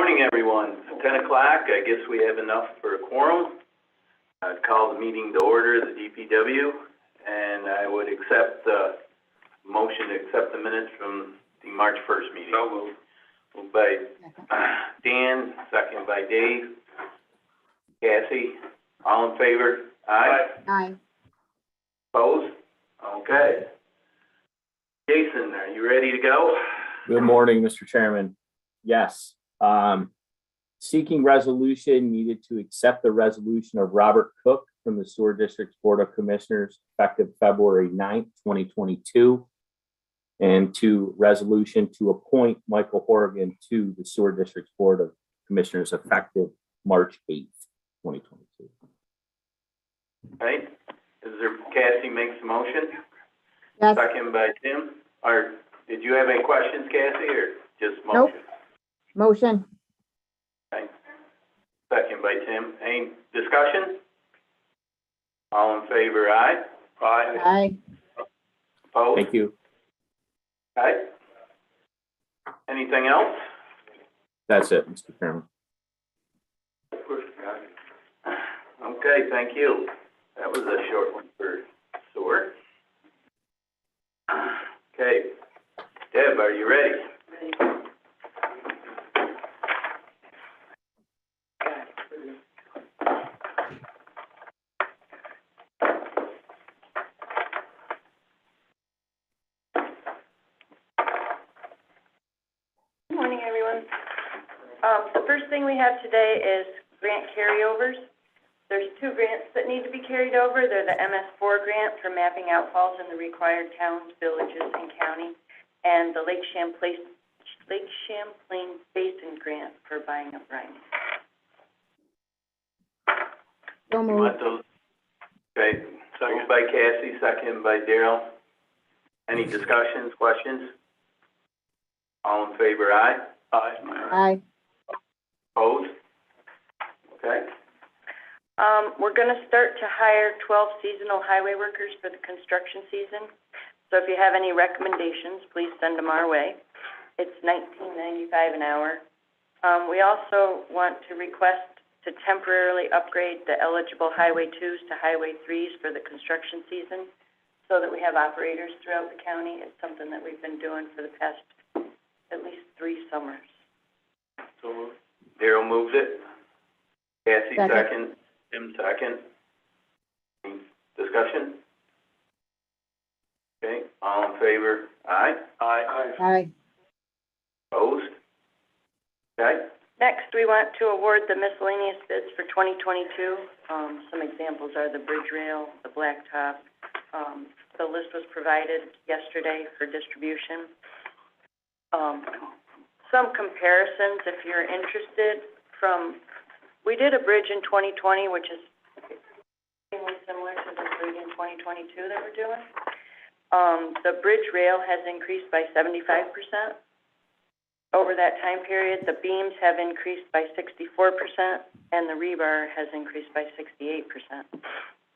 morning, everyone. It's 10 o'clock. I guess we have enough for a quorum. I'd call the meeting to order, the DPW, and I would accept the motion to accept the minutes from the March 1st meeting. So moved. Moved by Dan, second by Dave. Cassie, all in favor? Aye. Aye. Opposed? Okay. Jason, are you ready to go? Good morning, Mr. Chairman. Yes. Seeking resolution needed to accept the resolution of Robert Cook from the Sewer District's Board of Commissioners effective February 9th, 2022, and to resolution to appoint Michael Horrigan to the Sewer District's Board of Commissioners effective March 8th, 2022. Right? Is there, Cassie makes the motion? Yes. Second by Tim. Or did you have any questions, Cassie, or just motion? Nope. Motion. Okay. Second by Tim. Any discussion? All in favor, aye? Aye. Aye. Opposed? Thank you. Okay. Anything else? That's it, Mr. Chairman. Okay, thank you. That was a short one for sewer. Okay. Deb, are you ready? Good morning, everyone. The first thing we have today is grant carryovers. There's two grants that need to be carried over. They're the MS4 grant for mapping outfalls in the required towns, villages, and county, and the Lake Champlain Basin grant for buying up brine. So You moved. want those? Okay. Moved by Cassie, second by Daryl. Any discussions, questions? All in favor, aye? Aye. Aye. Opposed? Okay. We're going to start to hire 12 seasonal highway workers for the construction season. So if you have any recommendations, please send them our way. It's $19.95 an hour. We also want to request to temporarily upgrade the eligible Highway 2s to Highway 3s for the construction season so that we have operators throughout the county. It's something that we've been doing for the past at least 3 summers. So Daryl moves it. Cassie Second. second. Tim second. Any discussion? Okay, all in favor? Aye? Aye. Aye. Opposed? Okay, Next, we want to award the miscellaneous bids for 2022. Some examples are the bridge rail, the blacktop. The list was provided yesterday for distribution. Some comparisons, if you're interested, we did a bridge in 2020, which is extremely similar to the bridge in 2022 that we're doing. The bridge rail has increased by 75%. Over that time period, the beams have increased by 64%, and the rebar has increased by 68%.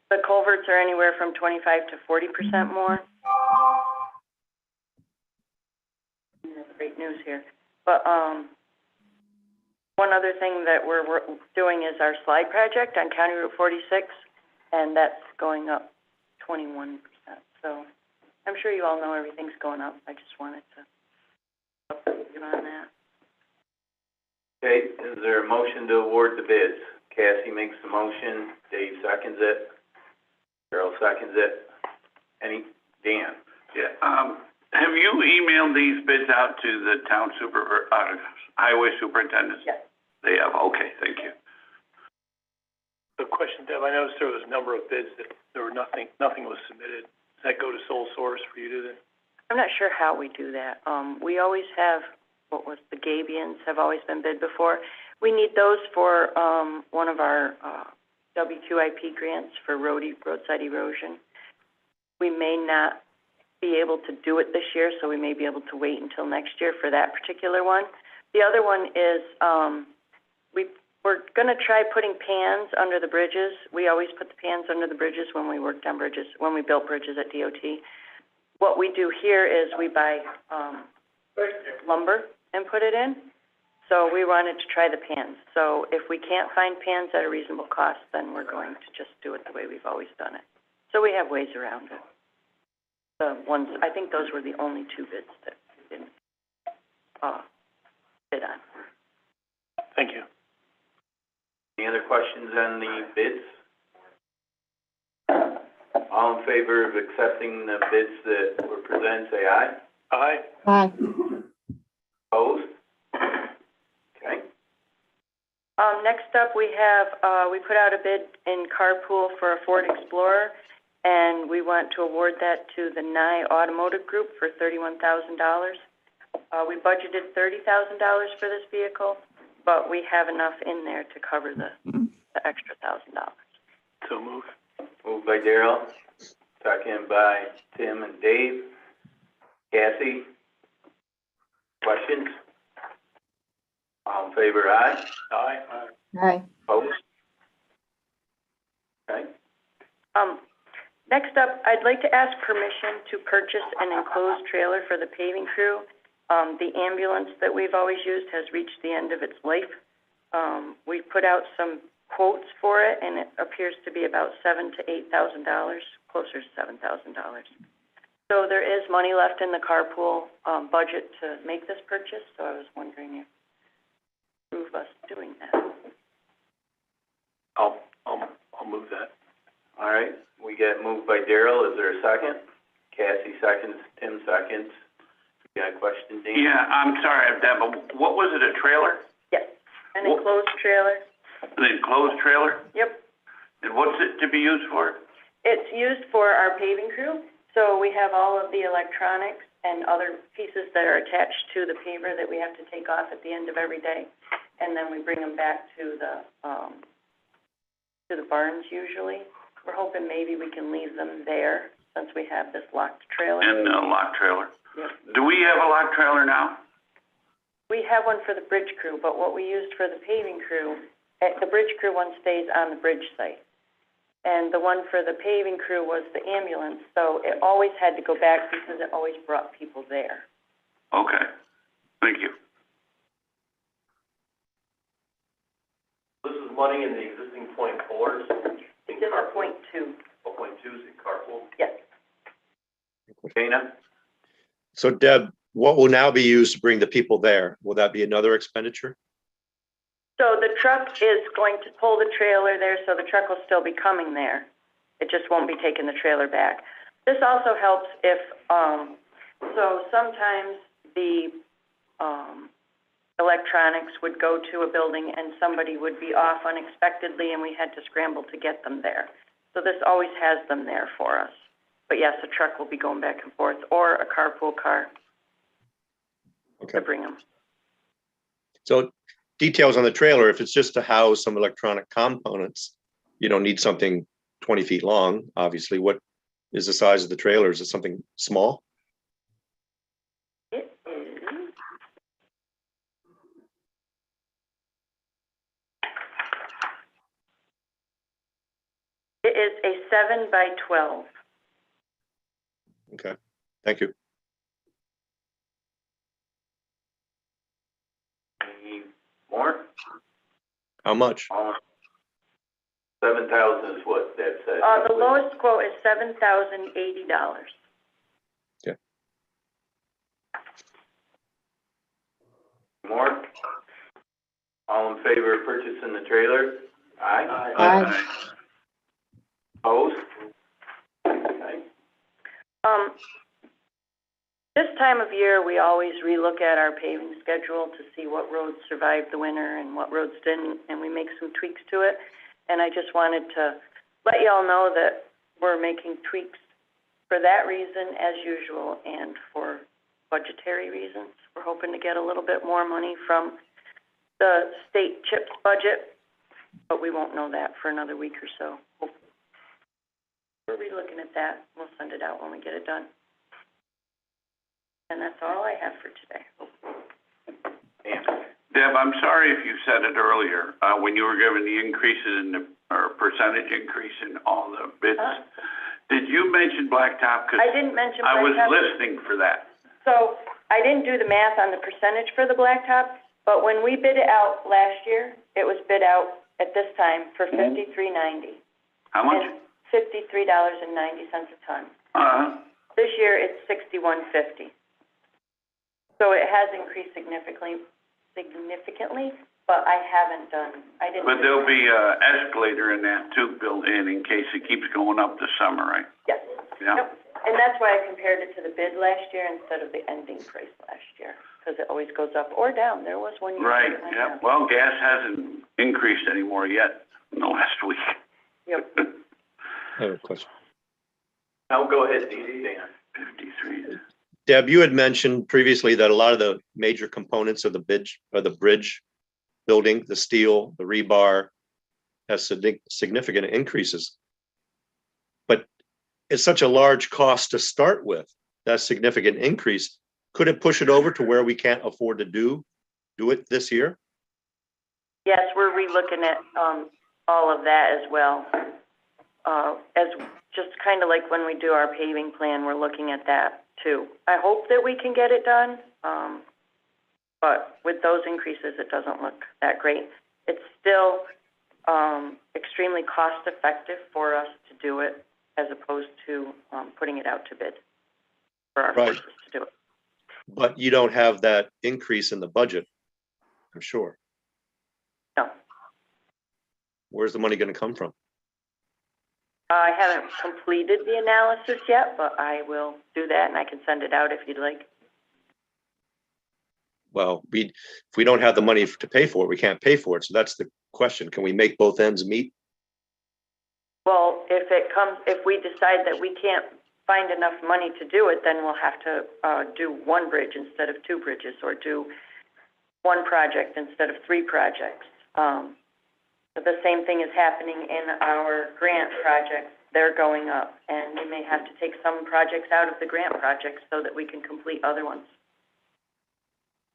The culverts are anywhere from 25 to 40% more. Great news here. But one other thing that we're doing is our slide project on County Route 46, and that's going up 21%. So I'm sure you all know everything's going up. I just wanted to update you on that. okay, is there a motion to award the bids? Cassie makes the motion, Dave seconds it, Daryl seconds it. Dan? Yeah, have you emailed these bids out to the town highway superintendents? Yes. They have, okay, thank you. A question, Deb, I noticed there was a number of bids that there were nothing was submitted. Does that go to sole source for you to then? I'm not sure how we do that. We always have, the Gabions have always been bid before. We need those for, one of our, WQIP grants for roadside erosion. We may not be able to do it this year, so we may be able to wait until next year for that particular one. The other one is, we're going to try putting pans under the bridges. We always put the pans under the bridges when we worked on bridges, when we built bridges at DOT. What we do here is we buy lumber and put it in. So we wanted to try the pans. So if we can't find pans at a reasonable cost, then we're going to just do it the way we've always done it. So we have ways around it. The ones, I think those were the only two bids that we didn't, bid on. Thank you. Any other questions on the bids? All in favor of accepting the bids that were presented, say aye. Aye. Aye. Opposed? Okay. Next up, we have, we put out a bid in carpool for a Ford Explorer, and we want to award that to the Nye Automotive Group for $31,000. We budgeted $30,000 for this vehicle, but we have enough in there to cover the extra $1,000. So move. Moved by Darrell, second by Tim and Dave. Cassie? Questions? All in favor, aye. Aye. Aye. Opposed? Okay. Next up, I'd like to ask permission to purchase an enclosed trailer for the paving crew. The ambulance that we've always used has reached the end of its life. We've put out some quotes for it, and it appears to be about $7,000 to $8,000, closer to $7,000. So there is money left in the carpool budget to make this purchase, so I was wondering if you approve us doing that. I'll move that. All right, we get moved by Darrell. Is there a second? Cassie seconds, Tim seconds. You got a question, Dan? Yeah, I'm sorry, Deb, what was it, a trailer? Yes, an enclosed trailer. An enclosed trailer? Yep. And what's it to be used for? It's used for our paving crew, so we have all of the electronics and other pieces that are attached to the paver that we have to take off at the end of every day, and then we bring them back to the barns usually. We're hoping maybe we can leave them there since we have this locked trailer. And a lock trailer? Yep. Do we have a lock trailer now? We have one for the bridge crew, but what we used for the paving crew, the bridge crew one stays on the bridge site. And the one for the paving crew was the ambulance, so it always had to go back because it always brought people there. Okay, thank you. This is money in the existing .4s? It's in the .2. Oh, .2s in carpool? Yes. Dana? So Deb, what will now be used to bring the people there? Will that be another expenditure? So the truck is going to pull the trailer there, so the truck will still be coming there. It just won't be taking the trailer back. This also helps if, so sometimes the electronics would go to a building and somebody would be off unexpectedly and we had to scramble to get them there. So this always has them there for us. But yes, a truck will be going back and forth, or a carpool car to bring them. So details on the trailer, if it's just to house some electronic components, you don't need something 20 feet long, obviously. What is the size of the trailer? Is it something small? It is. It is a 7 by 12. Okay, thank you. Any more? How much? 7,000 is what Deb said. The lowest quote is $7,080. Okay. More? All in favor of purchasing the trailer? Aye. Aye. Opposed? Okay. This time of year, we always relook at our paving schedule to see what roads survived the winter and what roads didn't, and we make some tweaks to it. And I just wanted to let y'all know that we're making tweaks for that reason as usual and for budgetary reasons. We're hoping to get a little bit more money from the state CHIPS budget, but we won't know that for another week or so. We're relooking at that. We'll send it out when we get it done. And that's all I have for today. Deb, I'm sorry if you said it earlier, when you were giving the increases in the, or percentage increase in all the bids. Did you mention blacktop? 'Cause I didn't mention blacktop. I was listening for that. So I didn't do the math on the percentage for the blacktop, But when we bid it out last year, it was bid out at this time for $53.90. How much? And $53.90 a ton. This year, it's $61.50. So it has increased significantly, but I didn't. But there'll be a escalator in that too built in case it keeps going up this summer, right? Yes. Yeah. Yep. And that's why I compared it to the bid last year instead of the ending price last year, because it always goes up or down. There was one year. Right, it went yeah. down. Well, gas hasn't increased anymore yet in the last week. Yep. I have a question. Now, go ahead, Dan. 53. Deb, you had mentioned previously that a lot of the major components of the bridge building, the steel, the rebar, has significant increases. But it's such a large cost to start with, that significant increase. Could it push it over to where we can't afford to do it this year? Yes, we're relooking at all of that as well. As just kind of like when we do our paving plan, we're looking at that too. I hope that we can get it done, but with those increases, it doesn't look that great. It's still extremely cost effective for us to do it as opposed to putting it out to bid for our forces to do it. But you don't have that increase in the budget, I'm sure. No. Where's the money going to come from? I haven't completed the analysis yet, but I will do that, and I can send it out if you'd like. Well, if we don't have the money to pay for it, we can't pay for it. So that's the question. Can we make both ends meet? Well, if we decide that we can't find enough money to do it, then we'll have to do one bridge instead of two bridges, or do one project instead of three projects. The same thing is happening in our grant projects. They're going up, and we may have to take some projects out of the grant projects so that we can complete other ones.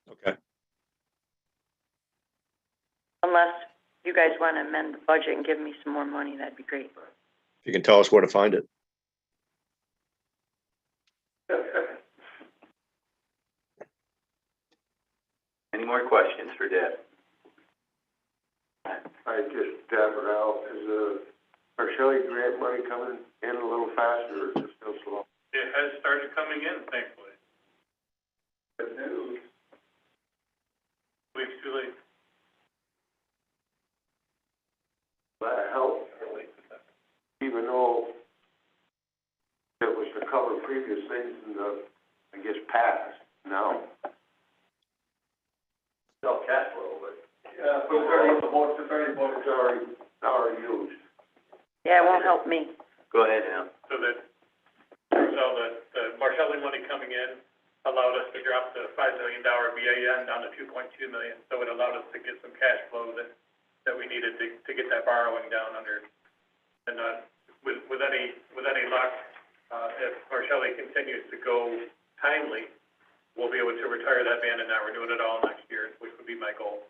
Okay. Unless you guys want to amend the budget and give me some more money, that'd be great. If you can tell us where to find it. Any more questions for Deb? I just tap it out. Is the Shelley grant money coming in a little faster, or is it still slow? It has started coming in, thankfully. Good news. Weeks too late. That helped, even though it was to cover previous things in the, I guess, past now. No cash flow, but. Yeah, but if anybody's already used. Yeah, it won't help me. Go ahead, Al. So that, the Marshalling money coming in allowed us to drop the $5 million BAN down to $2.2 million. So it allowed us to get some cash flow that we needed to get that borrowing down under. And with any luck, if Marshalling continues to go timely, we'll be able to retire that ban and not renew it at all next year, which would be my goal.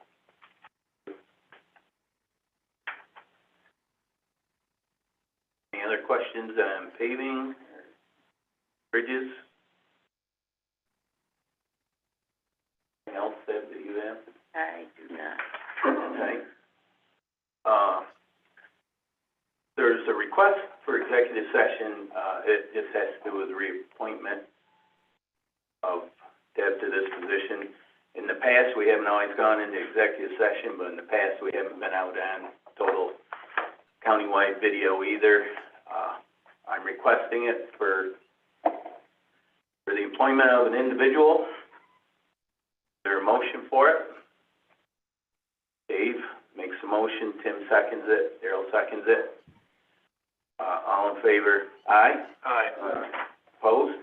Any other questions on paving, bridges? Anything else that you have? I do not. Okay. There's a request for executive session. It just has to do with the reappointment of Deb to this position. In the past, we haven't always gone into executive session, but in the past, we haven't been out on total countywide video either. I'm requesting it for the employment of an individual. Is there a motion for it? Dave makes a motion, Tim seconds it, Darrell seconds it. All in favor, aye? Aye. Opposed?